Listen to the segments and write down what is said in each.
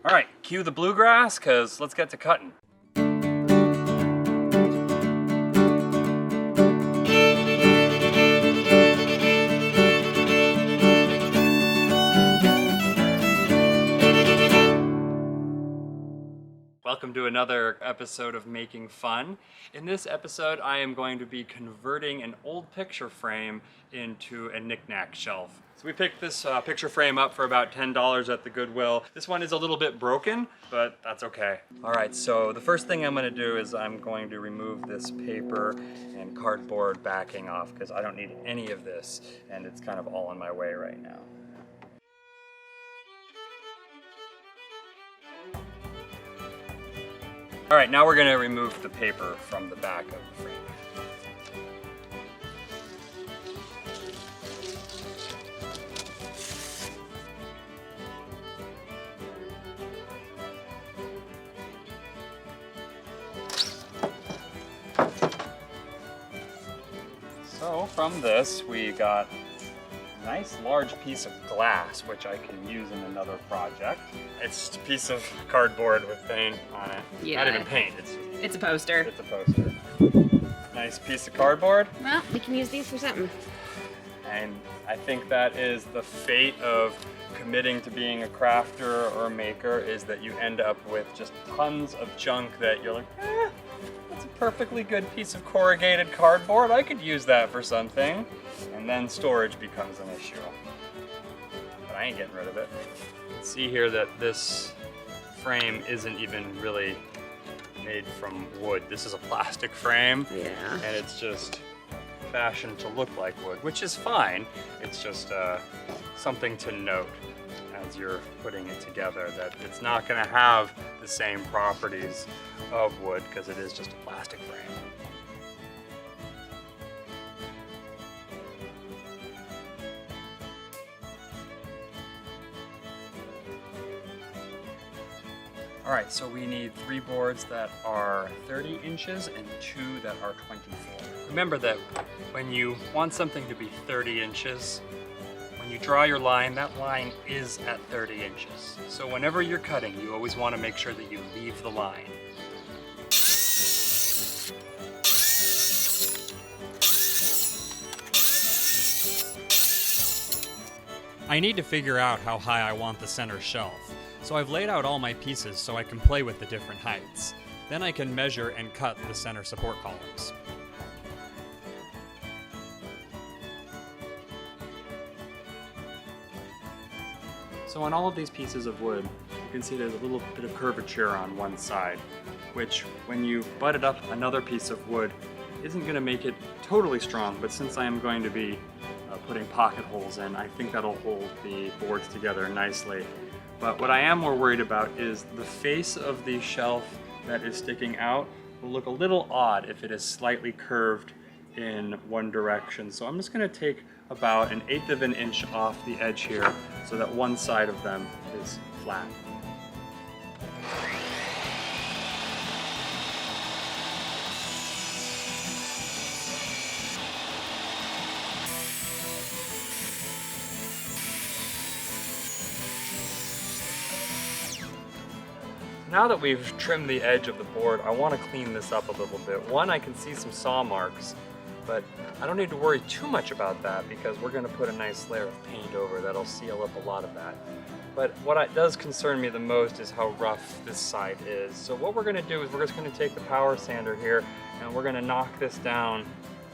All right, cue the bluegrass, cause let's get to cutting. Welcome to another episode of Making Fun. In this episode, I am going to be converting an old picture frame into a knick-knack shelf. So we picked this picture frame up for about $10 at the Goodwill. This one is a little bit broken, but that's okay. All right, so the first thing I'm gonna do is I'm going to remove this paper and cardboard backing off because I don't need any of this, and it's kind of all in my way right now. All right, now we're gonna remove the paper from the back of the frame. So from this, we got a nice large piece of glass, which I can use in another project. It's just a piece of cardboard with paint on it. Yeah. Not even paint, It's a poster. It's a poster. Nice piece of cardboard. Well, we can use these for something. And I think that is the fate of committing to being a crafter or a maker, is that you end up with just tons of junk that you're like, that's a perfectly good piece of corrugated cardboard. I could use that for something. And then storage becomes an issue. But I ain't getting rid of it. You can see here that this frame isn't even really made from wood. This is a plastic frame. Yeah. And it's just fashioned to look like wood, which is fine. It's just something to note as you're putting it together, that it's not going to have the same properties of wood because it is just a plastic frame. All right, so we need 3 boards that are 30 inches and 2 that are 24. Remember that when you want something to be 30 inches, when you draw your line, that line is at 30 inches. So whenever you're cutting, you always want to make sure that you leave the line. I need to figure out how high I want the center shelf. So I've laid out all my pieces so I can play with the different heights. Then I can measure and cut the center support columns. So on all of these pieces of wood, you can see there's a little bit of curvature on one side, which when you butt it up another piece of wood isn't going to make it totally strong, but since I am going to be putting pocket holes in, I think that'll hold the boards together nicely. But what I am more worried about is the face of the shelf that is sticking out will look a little odd if it is slightly curved in one direction. So I'm just going to take about 1/8 of an inch off the edge here so that one side of them is flat. Now that we've trimmed the edge of the board, I want to clean this up a little bit. One, I can see some saw marks, but I don't need to worry too much about that because we're going to put a nice layer of paint over that'll seal up a lot of that. But what does concern me the most is how rough this side is. So what we're going to do is we're just going to take the power sander here and we're going to knock this down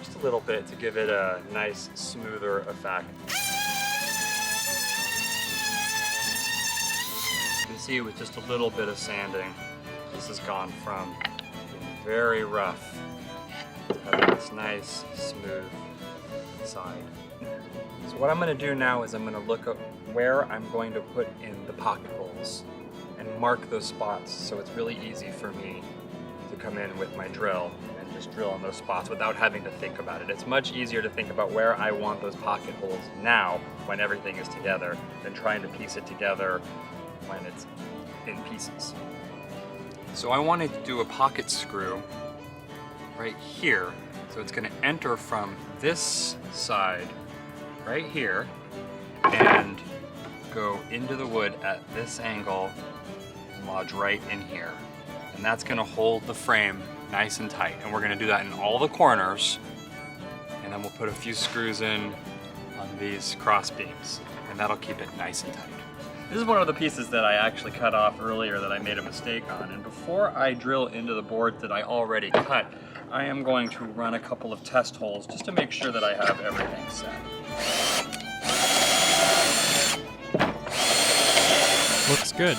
just a little bit to give it a nice, smoother effect. You can see with just a little bit of sanding, this has gone from being very rough to having this nice, smooth side. So what I'm going to do now is I'm going to look at where I'm going to put in the pocket holes and mark those spots so it's really easy for me to come in with my drill and just drill in those spots without having to think about it. It's much easier to think about where I want those pocket holes now when everything is together than trying to piece it together when it's in pieces. So I wanted to do a pocket screw right here. So it's going to enter from this side right here and go into the wood at this angle lodge right in here. And that's gonna hold the frame nice and tight. And we're gonna do that in all the corners. And then we'll put a few screws in on these cross beams. And that'll keep it nice and tight. This is one of the pieces that I actually cut off earlier that I made a mistake on. And before I drill into the boards that I already cut, I am going to run a couple of test holes just to make sure that I have everything set. Looks good.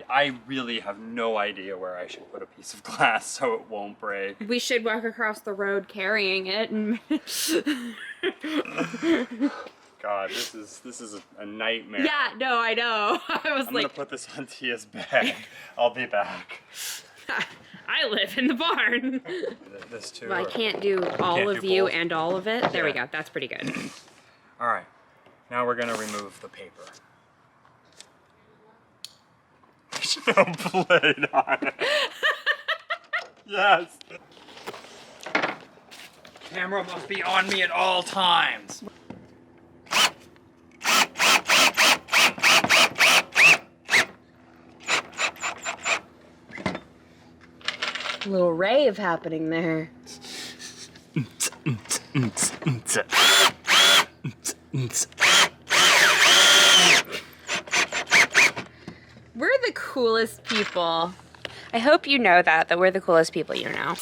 I really have no idea where I should put a piece of glass so it won't break. We should walk across the road carrying it and God, this is a nightmare. yeah, no, I know. I was I'm like, gonna put this on Tia's bag. I'll be back. I live in the barn. This too. Well, I or- can't do all can't of do you both? and all of it. There we Yeah. go. That's pretty good. All right. Now we're gonna remove the paper. There's no blade on it. Yes. Camera must be on me at all times. A little rave happening there. We're the coolest people. I hope you know that we're the coolest people you know.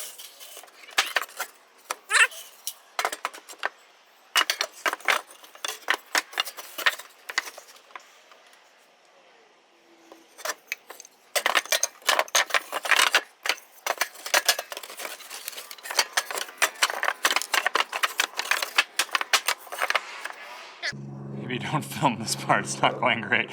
Maybe don't film this part, it's not going great.